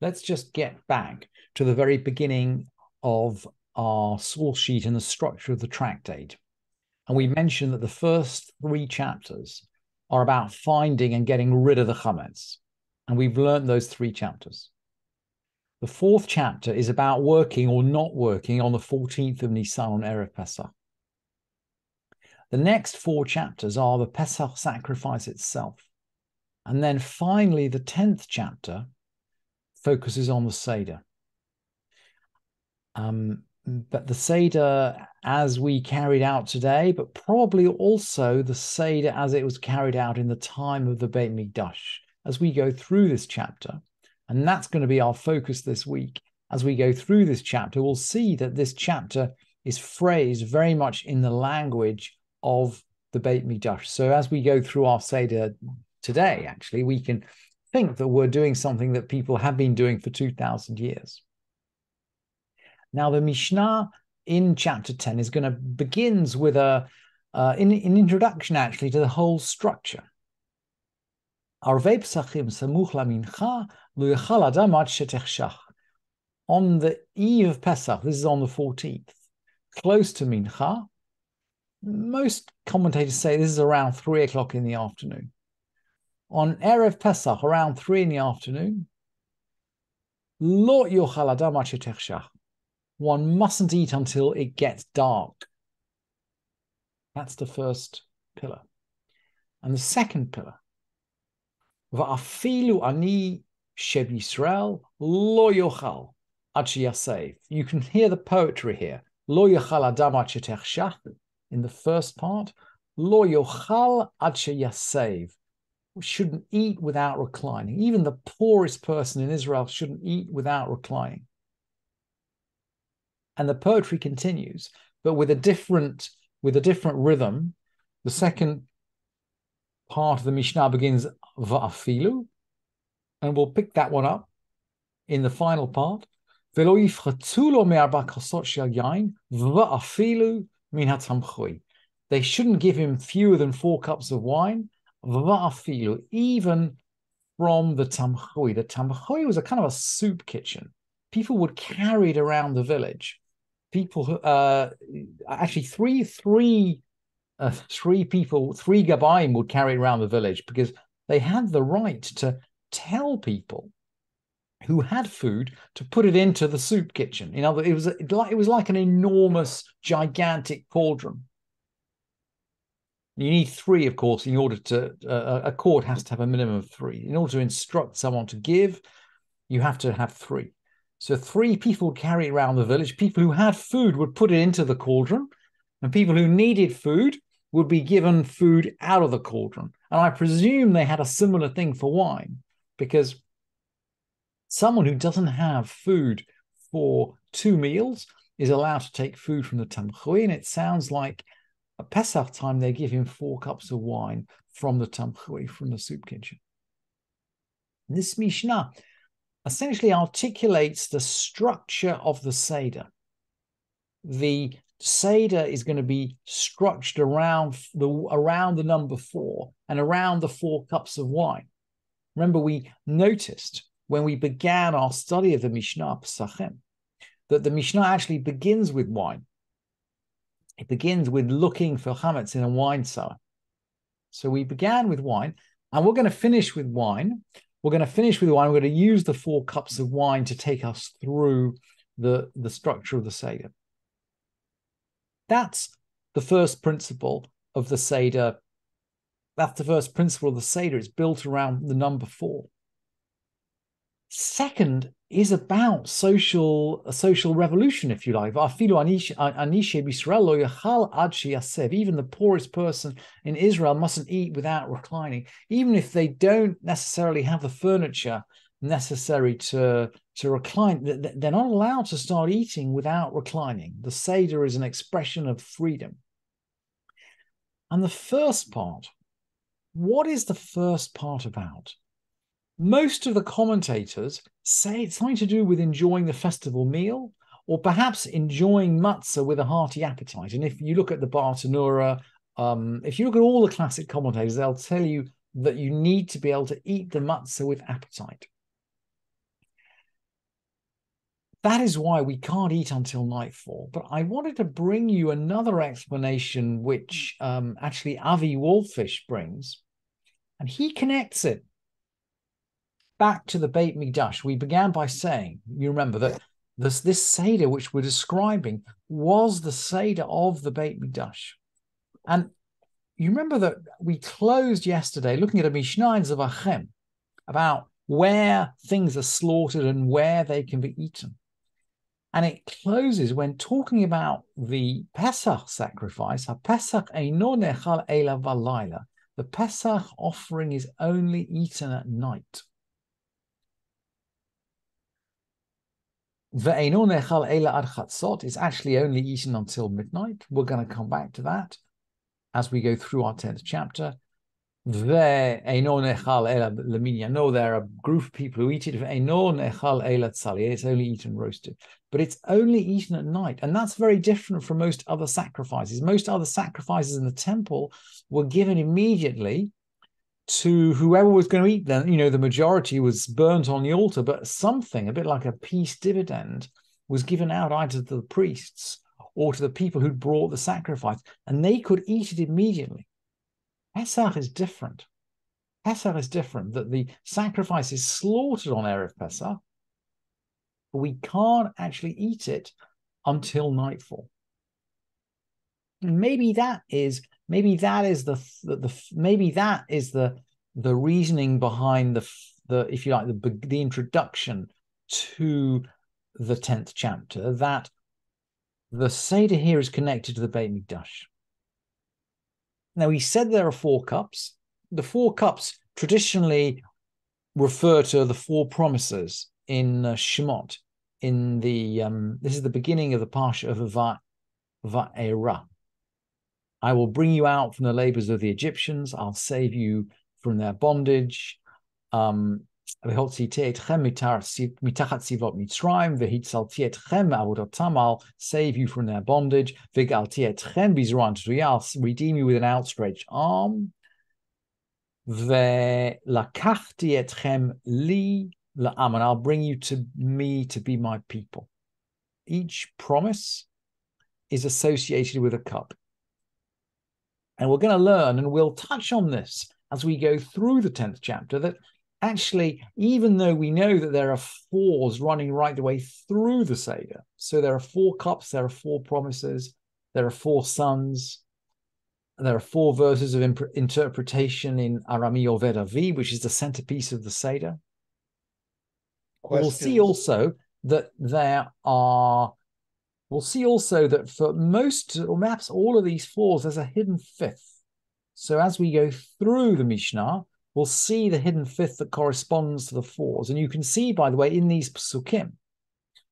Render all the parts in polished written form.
let's just get back to the very beginning of our source sheet and the structure of the tractate. And we mentioned that the first 3 chapters are about finding and getting rid of the chametz. And we've learned those 3 chapters. The 4th chapter is about working or not working on the 14th of Nisan on Erev Pesach. The next 4 chapters are the Pesach sacrifice itself. And then finally, the 10th chapter focuses on the Seder. But the Seder as we carried out today, but probably also the Seder as it was carried out in the time of the Beit Mikdash, as we go through this chapter. And that's going to be our focus this week. As we go through this chapter, we'll see that this chapter is phrased very much in the language of the Beit Mikdash. So as we go through our Seder today, actually, we can think that we're doing something that people have been doing for 2,000 years. Now, the Mishnah in chapter 10 is going to begins with an introduction, actually, to the whole structure. Arvei Pesachim samuch lamincha lo yachal adam ad shetechshach. On the eve of Pesach, this is on the 14th, close to Mincha. Most commentators say this is around 3 o'clock in the afternoon. On Erev Pesach, around 3 in the afternoon, lo yochal adam ad shetechshach. One mustn't eat until it gets dark. That's the first pillar. And the second pillar, va'afilu ani sheb Yisrael lo yochal ad sheyasev. You can hear the poetry here. Lo yochal adam ad shetechshach in the first part. Lo yochal ad sheyasev. We shouldn't eat without reclining. Even the poorest person in Israel shouldn't eat without reclining. And the poetry continues, but with a different rhythm. The second part of the Mishnah begins va'afilu, and we'll pick that one up in the final part. V'lo yifchatu lo me'arba kosot shel yain va'afilu min hatamchui. They shouldn't give him fewer than 4 cups of wine. Va'afilu, even from the tamchui. The tamchui was a kind of a soup kitchen. People would carry it around the village. People, actually, three Gabaim would carry it around the village because they had the right to tell people who had food to put it into the soup kitchen. In other words, it was like an enormous, gigantic cauldron. You need 3, of course, in order to a court has to have a minimum of 3. In order to instruct someone to give, you have to have 3. So 3 people would carry it around the village. People who had food would put it into the cauldron, and people who needed food would be given food out of the cauldron. And I presume they had a similar thing for wine, because someone who doesn't have food for 2 meals is allowed to take food from the tamchui, and it sounds like at Pesach time they give him 4 cups of wine from the tamchui, from the soup kitchen. This Mishnah essentially articulates the structure of the Seder. The Seder is going to be structured around the number 4 and around the 4 cups of wine. Remember, we noticed when we began our study of the Mishnah Pesachim that the Mishnah actually begins with wine. It begins with looking for chametz in a wine cellar. So we began with wine, and we're going to finish with wine. We're going to use the 4 cups of wine to take us through the structure of the Seder. That's the first principle of the Seder. That's the first principle of the Seder. It's built around the number 4. Second is about social revolution, if you like. Even the poorest person in Israel mustn't eat without reclining, even if they don't necessarily have the furniture necessary to recline. They're not allowed to start eating without reclining. The Seder is an expression of freedom. And the first part, what is the first part about? Most of the commentators say it's something to do with enjoying the festival meal, or perhaps enjoying matzah with a hearty appetite. And if you look at the Bartanura, if you look at all the classic commentators, they'll tell you that you need to be able to eat the matzah with appetite. that is why we can't eat until nightfall. But I wanted to bring you another explanation, which actually Avi Wolfish brings, and he connects it back to the Beit Mikdash. We began by saying, you remember that this Seder which we're describing was the Seder of the Beit Mikdash. And you remember that we closed yesterday looking at a Mishnah in Zavachem about where things are slaughtered and where they can be eaten. And it closes when talking about the Pesach sacrifice. HaPesach eino nechal ela v'layla. The Pesach offering is only eaten at night. Ve'eino nechal ela ad chatzot is actually only eaten until midnight. We're going to come back to that as we go through our 10th chapter. Ve'eino nechal ela leminyan. No, there are a group of people who eat it. Ve'eino nechal ela tzali. It's only eaten roasted. But it's only eaten at night. And that's very different from most other sacrifices. Most other sacrifices in the temple were given immediately to whoever was going to eat them. You know, the majority was burnt on the altar, but something, a bit like a peace dividend, was given out either to the priests or to the people who brought the sacrifice, and they could eat it immediately. Pesach is different. Pesach is different, that the sacrifice is slaughtered on Erev Pesach, but we can't actually eat it until nightfall. And maybe that is the reasoning behind the if you like the introduction to the 10th chapter, that the Seder here is connected to the Beit Mikdash. Now, he said there are 4 cups. The 4 cups traditionally refer to the 4 promises in Shemot. In the this is the beginning of the Parsha of Va'era. I will bring you out from the labors of the Egyptians. I'll save you from their bondage. I'll save you from their bondage. I'll redeem you with an outstretched arm. And I'll bring you to me to be my people. Each promise is associated with a cup. And we're going to learn, and we'll touch on this as we go through the 10th chapter, that actually, even though we know that there are 4s running right the way through the Seder, so there are 4 cups, there are 4 promises, there are 4 sons, there are 4 verses of interpretation in Arami Oved Avi, which is the centerpiece of the Seder. We'll see also that for most, or perhaps all of these 4s, there's a hidden 5th. So as we go through the Mishnah, we'll see the hidden 5th that corresponds to the 4s. And you can see, by the way, in these Pesukim,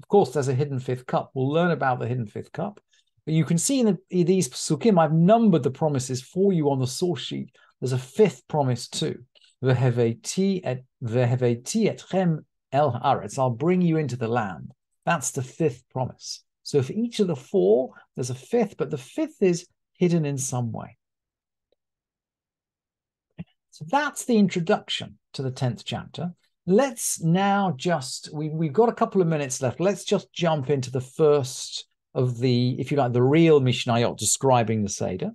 of course, there's a hidden 5th cup. We'll learn about the hidden 5th cup. But you can see in these Pesukim, I've numbered the promises for you on the source sheet. There's a 5th promise too. Veheveti etchem el haaretz. I'll bring you into the land. That's the 5th promise. So for each of the 4, there's a 5th, but the 5th is hidden in some way. So that's the introduction to the 10th chapter. Let's now we've got a couple of minutes left. Let's just jump into the first of the, if you like, the real Mishnayot describing the Seder.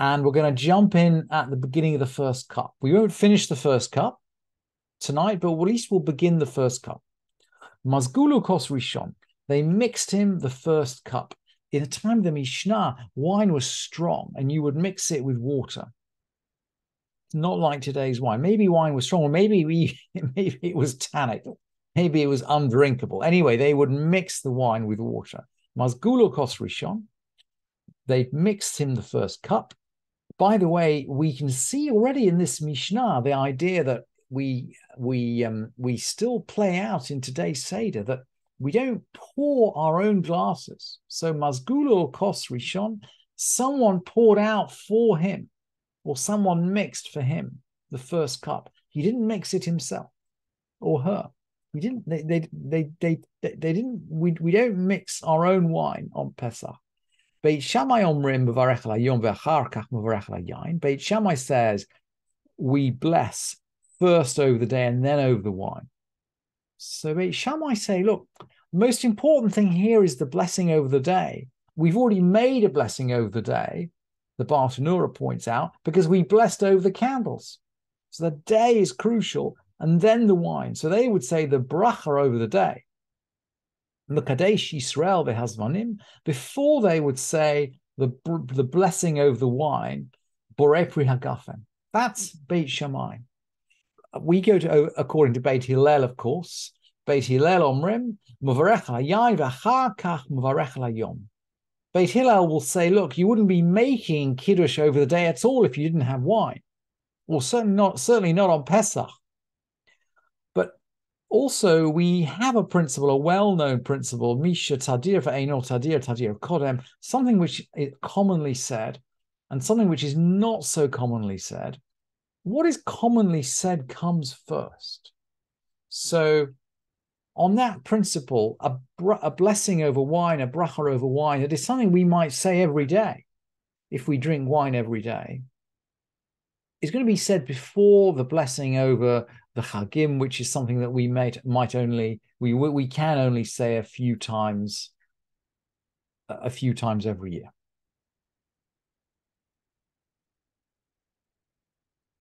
And we're going to jump in at the beginning of the first cup. We won't finish the first cup tonight, but at least we'll begin the first cup. Mazgulu kos rishon. They mixed him the first cup. In the time of the Mishnah, wine was strong, and you would mix it with water. Not like today's wine. Maybe wine was strong, or maybe it was tannic. Maybe it was undrinkable. Anyway, they would mix the wine with water. Mazgulo kos rishon. They mixed him the first cup. By the way, we can see already in this Mishnah the idea that we still play out in today's Seder, that we don't pour our own glasses. So Mazgulo kos rishon, someone poured out for him, or someone mixed for him the first cup. He didn't mix it himself or her. We didn't. They didn't. We don't mix our own wine on Pesach. Beit Shammai omrim b'varech hayom ve'achar kach b'varech hayayin. Beit Shammai says we bless first over the day and then over the wine. So Beit Shammai say, look, The most important thing here is the blessing over the day. We've already made a blessing over the day, the Bartanura points out, because we blessed over the candles. So the day is crucial, and then the wine. So they would say the bracha over the day. L'kadesh Yisrael v'hazvanim, before they would say the blessing over the wine, borei pri hagafen. That's Beit Shammai. We go to, according to Beit Hillel, of course. Beit Hillel omrim, muvarech hayayin v'achar kach muvarech hayom. Beit Hillel will say, look, you wouldn't be making Kiddush over the day at all if you didn't have wine. Well, certainly not on Pesach. But also, we have a principle, a well-known principle, Misha Tadir ve'eino Tadir Tadir Kodem, something which is commonly said and something which is not so commonly said. What is commonly said comes first. So, on that principle, a blessing over wine, a bracha over wine, it is something we might say every day if we drink wine every day. It's going to be said before the blessing over the Chagim, which is something that we can only say a few times every year.